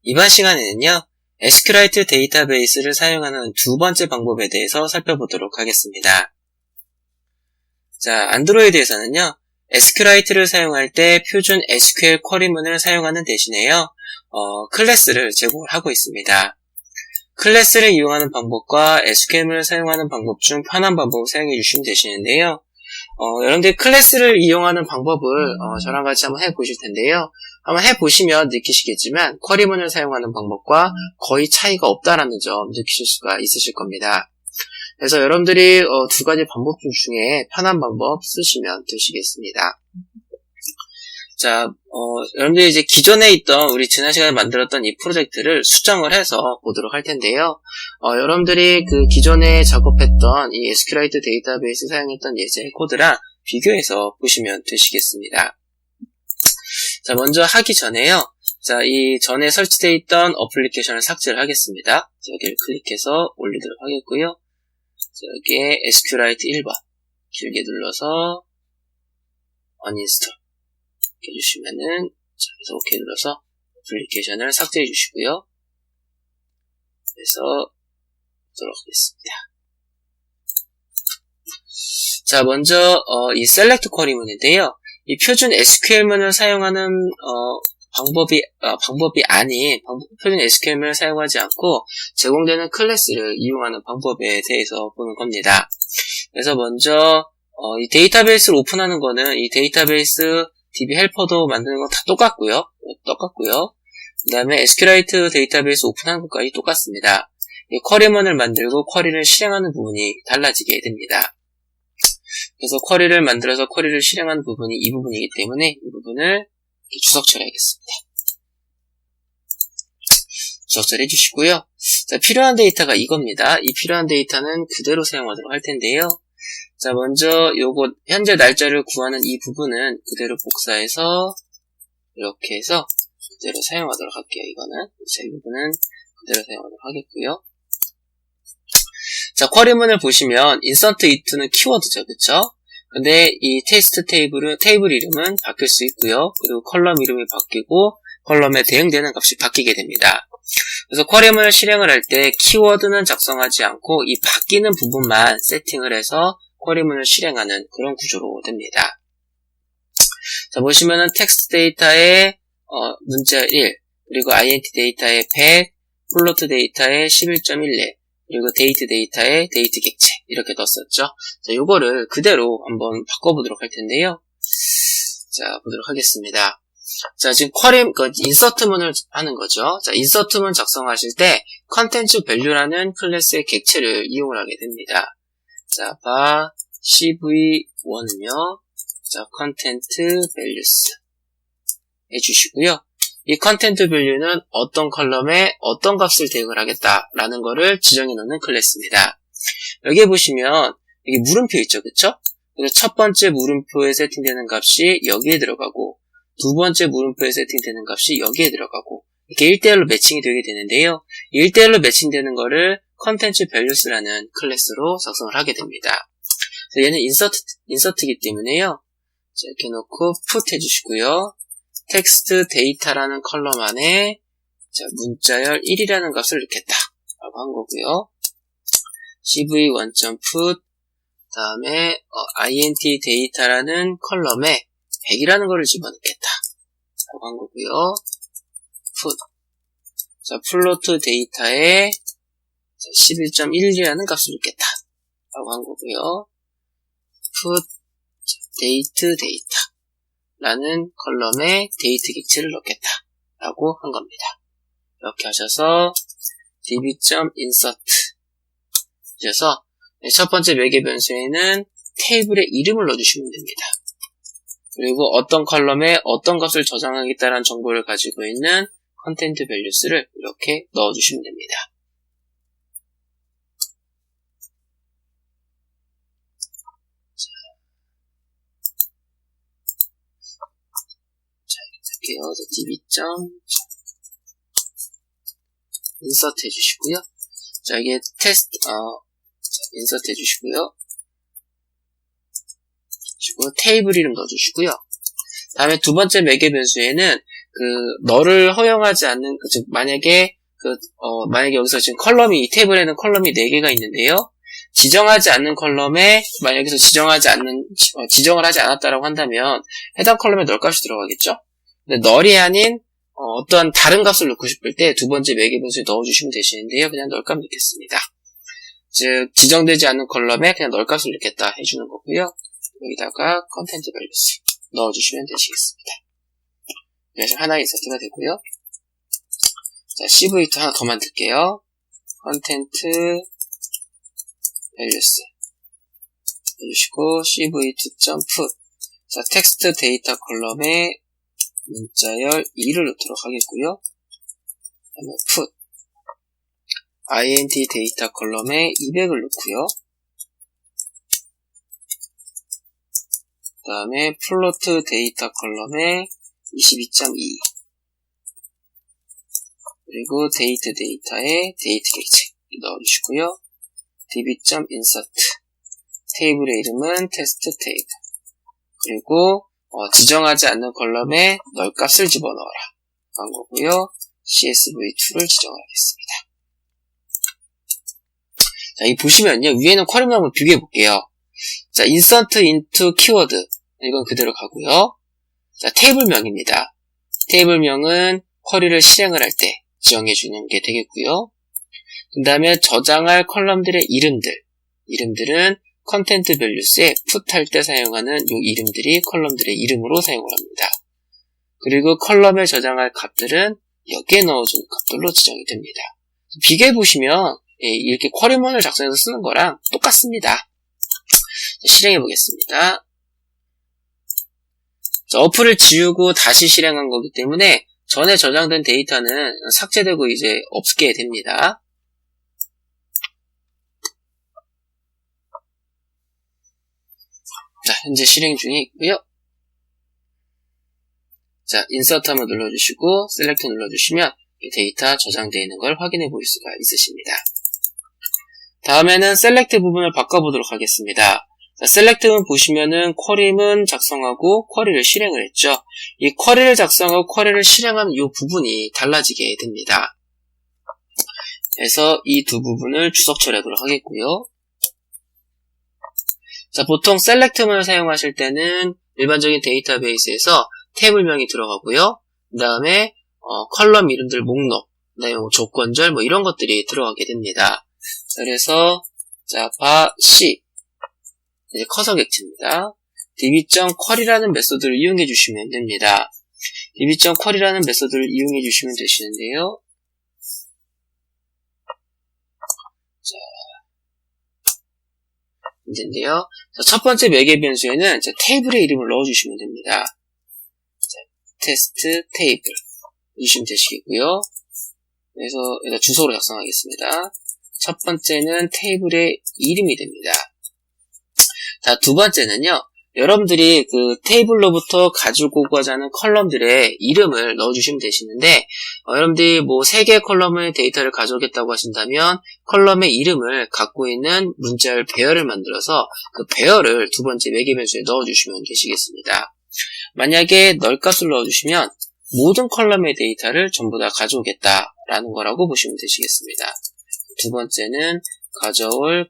이번 시간에는요, SQLite 데이터베이스를 사용하는 두 번째 방법에 대해서 살펴보도록 하겠습니다. 자, 안드로이드에서는요, SQLite를 사용할 때 표준 SQL 쿼리문을 사용하는 대신에요, 클래스를 제공을 하고 있습니다. 클래스를 이용하는 방법과 SQL을 사용하는 방법 중 편한 방법을 사용해 주시면 되시는데요. 여러분들 클래스를 이용하는 방법을 저랑 같이 한번 해보실 텐데요. 한번 해보시면 느끼시겠지만 쿼리문을 사용하는 방법과 거의 차이가 없다라는 점 느끼실 수가 있으실 겁니다. 그래서 여러분들이 두 가지 방법 중에 편한 방법 쓰시면 되시겠습니다. 자, 여러분들이 이제 기존에 있던 우리 지난 시간에 만들었던 이 프로젝트를 수정을 해서 보도록 할 텐데요. 여러분들이 그 기존에 작업했던 이 SQLite 데이터베이스 사용했던 예제의 코드랑 비교해서 보시면 되시겠습니다. 자, 먼저 하기 전에요. 자, 이 전에 설치되어 있던 어플리케이션을 삭제를 하겠습니다. 자, 여기를 클릭해서 올리도록 하겠고요. 자, 여기에 SQLite 1번 길게 눌러서 uninstall 해주시면은, 자, 그래서 OK 눌러서 어플리케이션을 삭제해 주시고요. 그래서 보도록 하겠습니다. 자, 먼저 이 select 쿼리문인데요. 이 표준 SQL문을 사용하는 방법이 아닌 표준 SQL문을 사용하지 않고 제공되는 클래스를 이용하는 방법에 대해서 보는 겁니다. 그래서 먼저 이 데이터베이스를 오픈하는 거는 이 데이터베이스 DB 헬퍼도 만드는 건 다 똑같고요. 그 다음에 SQLite 데이터베이스 오픈하는 것까지 똑같습니다. 이 쿼리문을 만들고 쿼리를 실행하는 부분이 달라지게 됩니다. 그래서 쿼리를 만들어서 쿼리를 실행하는 부분이 이 부분이기 때문에 이 부분을 주석 처리하겠습니다. 주석 처리해 주시고요. 자, 필요한 데이터가 이겁니다. 이 필요한 데이터는 그대로 사용하도록 할 텐데요. 자, 먼저 요거 현재 날짜를 구하는 이 부분은 그대로 복사해서 이렇게 해서 그대로 사용하도록 할게요. 이거는 자, 이 부분은 그대로 사용하도록 하겠고요. 자, 쿼리문을 보시면 insert it는 키워드죠, 그쵸? 근데 이 테스트 테이블 이름은 바뀔 수 있고요. 그리고 컬럼 이름이 바뀌고 컬럼에 대응되는 값이 바뀌게 됩니다. 그래서 쿼리문을 실행을 할 때 키워드는 작성하지 않고 이 바뀌는 부분만 세팅을 해서 쿼리문을 실행하는 그런 구조로 됩니다. 자, 보시면은 텍스트 데이터에 문자 1, 그리고 int 데이터에 100, 플로트 데이터에 11.11, 그리고 데이트 데이터에 데이트 객체 이렇게 넣었었죠. 자, 요거를 그대로 한번 바꿔보도록 할 텐데요. 자, 보도록 하겠습니다. 자, 지금 인서트문을 하는 거죠. 자, 인서트문 작성하실 때 컨텐츠 밸류라는 클래스의 객체를 이용을 하게 됩니다. 자, cv1은요. 자, 컨텐트 밸류스 해주시고요. 이 컨텐트 밸류는 어떤 컬럼에 어떤 값을 대응을 하겠다라는 거를 지정해 놓는 클래스입니다. 여기에 보시면 여기 물음표 있죠, 그쵸? 그래서 첫 번째 물음표에 세팅되는 값이 여기에 들어가고 두 번째 물음표에 세팅되는 값이 여기에 들어가고 이렇게 1대1로 매칭이 되게 되는데요. 1대1로 매칭되는 거를 컨텐츠 밸류스라는 클래스로 작성을 하게 됩니다. 그래서 얘는 인서트이기 때문에요. 자, 이렇게 놓고 put 해주시고요. 텍스트 데이터라는 컬럼 안에 자, 문자열 1이라는 값을 넣겠다 라고 한 거고요. cv1.put 다음에 int 데이터라는 컬럼에 100이라는 거를 집어넣겠다 라고 한 거고요. put 자, 플로트 데이터에 11.11이라는 값을 넣겠다 라고 한 거고요. put date 데이터 라는 컬럼에 데이트 객체를 넣겠다 라고 한 겁니다. 이렇게 하셔서 db.insert 하셔서 첫 번째 매개 변수에는 테이블의 이름을 넣어주시면 됩니다. 그리고 어떤 컬럼에 어떤 값을 저장하겠다는 정보를 가지고 있는 컨텐트 밸류스를 이렇게 넣어주시면 됩니다. db.insert 해주시고요. 자, 이게 insert 해주시고요. 그리고 테이블 이름 넣어주시고요. 다음에 두 번째 매개 변수에는 너를 허용하지 않는, 즉, 만약에 여기서 지금 이 테이블에는 컬럼이 4개가 있는데요. 지정하지 않는 컬럼에, 만약 여기서 지정을 하지 않았다라고 한다면, 해당 컬럼에 널 값이 들어가겠죠? 근데 널이 아닌, 어떠한 다른 값을 넣고 싶을 때 두 번째 매개 변수에 넣어주시면 되시는데요. 그냥 널 값 넣겠습니다. 즉, 지정되지 않는 컬럼에 그냥 널 값을 넣겠다 해주는 거고요. 여기다가 컨텐트 밸류스 넣어주시면 되시겠습니다. 그래서 하나 인서트가 되고요. 자, CV2 하나 더 만들게요. 컨텐트 밸류스 해주시고 CV2.put 자, 텍스트 데이터 컬럼에 문자열 2를 넣도록 하겠고요. 그 다음에 put int 데이터 컬럼에 200을 넣고요. 그 다음에 플로트 데이터 컬럼에 22.2 그리고 데이터에 데이트 객체 넣어주시고요. db.insert 테이블의 이름은 테스트 테이블 그리고 지정하지 않는 컬럼에 널 값을 집어넣어라 한 거고요. csv2를 지정하겠습니다. 자, 이 보시면요. 위에는 쿼리문 한번 비교해 볼게요. 자, insert into keyword 이건 그대로 가고요. 자, 테이블명입니다. 테이블명은 쿼리를 실행을 할 때 지정해 주는 게 되겠고요. 그 다음에 저장할 컬럼들의 이름들은 컨텐트 밸류스에 put 할 때 사용하는 이 이름들이 컬럼들의 이름으로 사용을 합니다. 그리고 컬럼에 저장할 값들은 여기에 넣어주는 값들로 지정이 됩니다. 비교해 보시면 이렇게 쿼리문을 작성해서 쓰는 거랑 똑같습니다. 실행해 보겠습니다. 자, 어플을 지우고 다시 실행한 거기 때문에 전에 저장된 데이터는 삭제되고 이제 없게 됩니다. 자, 현재 실행 중에 있고요. 자, 인서트 한번 눌러주시고 셀렉트 눌러주시면 데이터 저장되어 있는 걸 확인해 볼 수가 있으십니다. 다음에는 셀렉트 부분을 바꿔보도록 하겠습니다. 자, 셀렉트문 보시면은 쿼리문 작성하고 쿼리를 실행을 했죠. 이 쿼리를 작성하고 쿼리를 실행하는 이 부분이 달라지게 됩니다. 그래서 이 두 부분을 주석 처리하도록 하겠고요. 자, 보통 셀렉트문을 사용하실 때는 일반적인 데이터베이스에서 테이블명이 들어가고요. 그 다음에 컬럼 이름들 목록, 그 다음에 조건절 이런 것들이 들어가게 됩니다. 그래서 자, C 이제 커서 객체입니다. db.query라는 메소드를 이용해 주시면 됩니다. db.query라는 메소드를 이용해 주시면 되시는데요. 자, 문제인데요. 첫 번째 매개 변수에는 테이블의 이름을 넣어주시면 됩니다. 자, 테스트 테이블 넣으시면 되시겠고요. 그래서 여기다 주소로 작성하겠습니다. 첫 번째는 테이블의 이름이 됩니다. 자, 두 번째는요. 여러분들이 그 테이블로부터 가지고 오고자 하는 컬럼들의 이름을 넣어주시면 되시는데 여러분들이 3개의 컬럼의 데이터를 가져오겠다고 하신다면 컬럼의 이름을 갖고 있는 문자열 배열을 만들어서 그 배열을 두 번째 매개 변수에 넣어주시면 되시겠습니다. 만약에 널 값을 넣어주시면 모든 컬럼의 데이터를 전부 다 가져오겠다라는 거라고 보시면 되시겠습니다. 두 번째는 가져올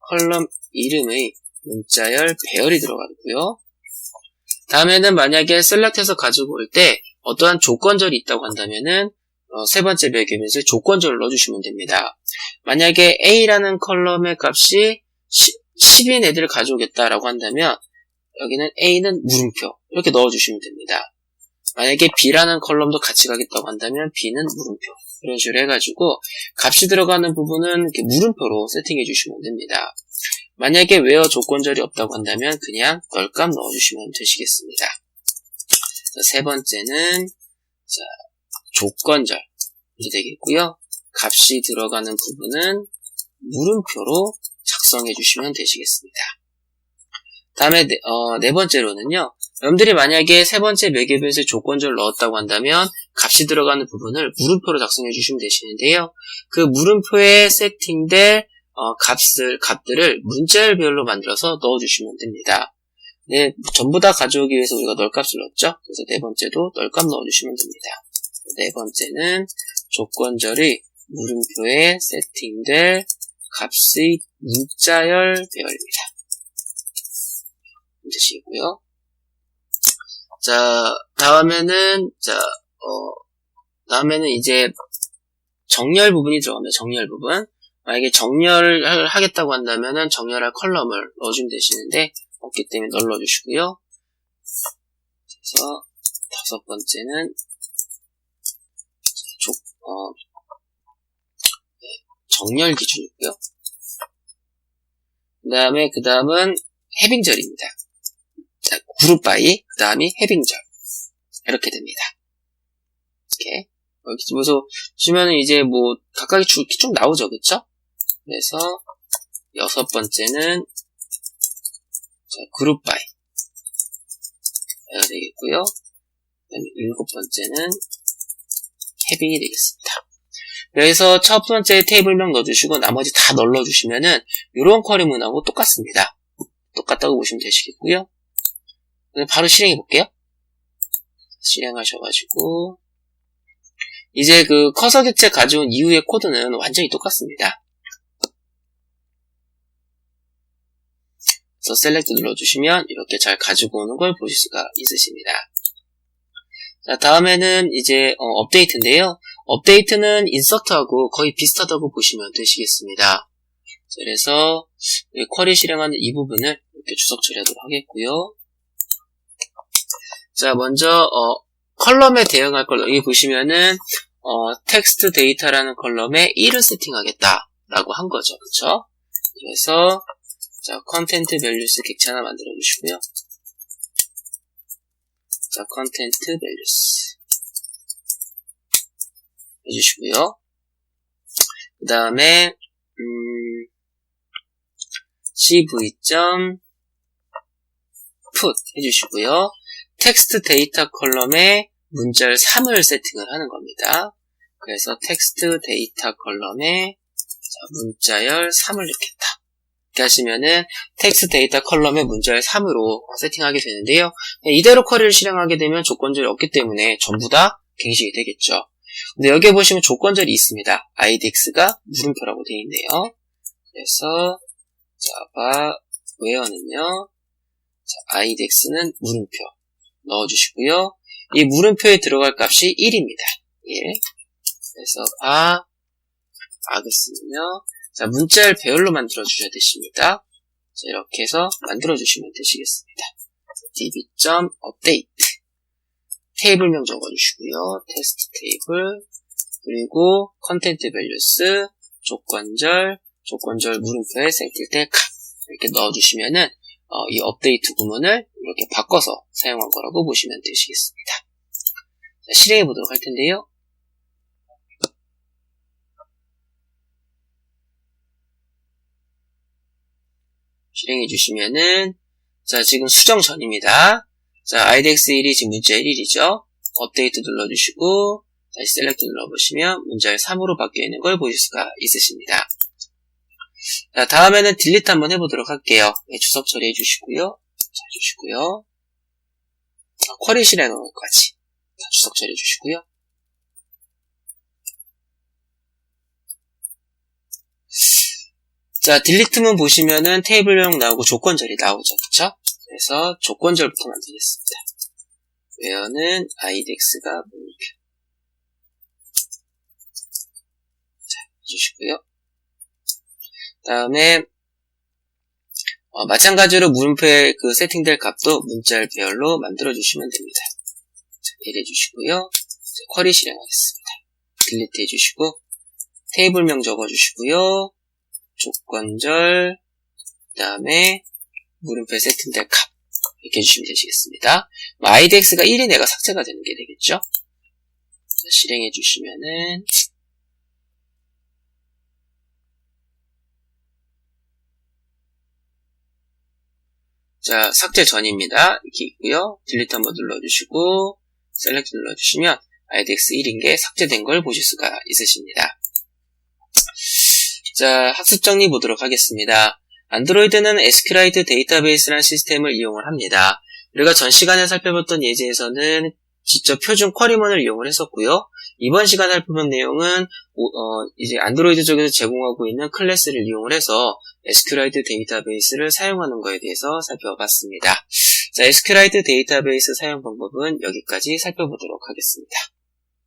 컬럼 이름의 문자열 배열이 들어가고요. 다음에는 만약에 셀렉트해서 가지고 올 때 어떠한 조건절이 있다고 한다면은 세 번째 매개 변수에 조건절을 넣어주시면 됩니다. 만약에 A라는 컬럼의 값이 10인 애들을 가져오겠다라고 한다면 여기는 A는 물음표 이렇게 넣어주시면 됩니다. 만약에 B라는 컬럼도 같이 가겠다고 한다면 B는 물음표 이런 식으로 해가지고 값이 들어가는 부분은 이렇게 물음표로 세팅해 주시면 됩니다. 만약에 where 조건절이 없다고 한다면 그냥 널값 넣어주시면 되시겠습니다. 자, 세 번째는 자, 조건절 이렇게 되겠고요. 값이 들어가는 부분은 물음표로 작성해 주시면 되시겠습니다. 다음에 네 번째로는요. 여러분들이 만약에 세 번째 매개 변수에 조건절을 넣었다고 한다면 값이 들어가는 부분을 물음표로 작성해 주시면 되시는데요. 그 물음표에 세팅될 값들을 문자열별로 만들어서 넣어주시면 됩니다. 네, 전부 다 가져오기 위해서 우리가 널 값을 넣었죠. 그래서 네 번째도 널 값 넣어주시면 됩니다. 네 번째는 조건절의 물음표에 세팅될 값의 문자열 배열입니다. 문제식이고요. 자, 다음에는 이제 정렬 부분이 들어갑니다. 정렬 부분. 만약에 정렬을 하겠다고 한다면은 정렬할 컬럼을 넣어주면 되시는데, 없기 때문에 눌러주시고요. 그래서 다섯 번째는 정렬 기준이고요. 그 다음은 해빙절입니다. 자, 그룹 바이, 그 다음이 해빙절. 이렇게 됩니다. 이렇게. 여기 보시면은 이제 각각의 줄이 쭉 나오죠, 그쵸? 그래서 여섯 번째는 그룹 바이 해야 되겠고요. 일곱 번째는 해빙이 되겠습니다. 그래서 첫 번째 테이블명 넣어주시고 나머지 다 넣어주시면은 이런 쿼리 문하고 똑같습니다. 똑같다고 보시면 되시겠고요. 바로 실행해 볼게요. 실행하셔가지고 이제 그 커서 객체 가져온 이후의 코드는 완전히 똑같습니다. 그래서 셀렉트 눌러주시면 이렇게 잘 가지고 오는 걸 보실 수가 있으십니다. 자, 다음에는 이제 업데이트인데요. 업데이트는 인서트하고 거의 비슷하다고 보시면 되시겠습니다. 그래서 쿼리 실행하는 이 부분을 이렇게 주석 처리하도록 하겠고요. 자, 먼저 컬럼에 대응할 컬럼 여기 보시면은 텍스트 데이터라는 컬럼에 1을 세팅하겠다라고 한 거죠, 그렇죠? 그래서 자, 컨텐트 밸류스 객체 하나 만들어 주시고요. 자, 컨텐트 밸류스 해주시고요. 그 다음에 cv.put 해주시고요. 텍스트 데이터 컬럼에 문자열 3을 세팅을 하는 겁니다. 그래서 텍스트 데이터 컬럼에 문자열 3을 넣겠다. 이렇게 하시면은 텍스트 데이터 컬럼에 문자열 3으로 세팅하게 되는데요. 이대로 쿼리를 실행하게 되면 조건절이 없기 때문에 전부 다 갱식이 되겠죠. 근데 여기에 보시면 조건절이 있습니다. idx가 물음표라고 되어 있네요. 그래서 자바 where는요, idx는 물음표 넣어주시고요. 이 물음표에 들어갈 값이 1입니다. 1. 그래서 args는요, 자, 문자열 배열로 만들어 주셔야 되십니다. 자, 이렇게 해서 만들어 주시면 되시겠습니다. db.update 테이블명 적어주시고요. 테스트 테이블, 그리고 컨텐트 밸류스, 조건절 물음표에 세팅될 값 이렇게 넣어주시면은 이 업데이트 구문을 이렇게 바꿔서 사용한 거라고 보시면 되시겠습니다. 자, 실행해 보도록 할 텐데요. 실행해 주시면은 자, 지금 수정 전입니다. 자, idx1이 지금 문자열 1이죠. 업데이트 눌러주시고 다시 셀렉트 눌러보시면 문자열 3으로 바뀌어 있는 걸 보실 수가 있으십니다. 자, 다음에는 딜리트 한번 해보도록 할게요. 네, 주석 처리해 주시고요. 자, 해주시고요. 쿼리 실행한 것까지 주석 처리해 주시고요. 자, 딜리트문 보시면은 테이블명 나오고 조건절이 나오죠. 그쵸? 그래서 조건절부터 만들겠습니다. where는 idx가 물음표. 자, 해주시고요. 다음에 마찬가지로 물음표에 그 세팅될 값도 문자열 배열로 만들어 주시면 됩니다. 자, 이래 주시고요. 쿼리 실행하겠습니다. 딜리트 해주시고 테이블명 적어주시고요. 조건절, 그 다음에 물음표에 세팅될 값 이렇게 해주시면 되시겠습니다. idx가 1이 내가 삭제가 되는 게 되겠죠. 자, 실행해 주시면은 자, 삭제 전입니다. 이렇게 있고요. 딜리트 한번 눌러주시고 셀렉트 눌러주시면 idx 1인 게 삭제된 걸 보실 수가 있으십니다. 자, 학습 정리 보도록 하겠습니다. 안드로이드는 SQLite 데이터베이스라는 시스템을 이용을 합니다. 우리가 전 시간에 살펴봤던 예제에서는 직접 표준 쿼리먼을 이용을 했었고요. 이번 시간에 살펴본 내용은 이제 안드로이드 쪽에서 제공하고 있는 클래스를 이용을 해서 SQLite 데이터베이스를 사용하는 것에 대해서 살펴봤습니다. 자, SQLite 데이터베이스 사용 방법은 여기까지 살펴보도록 하겠습니다.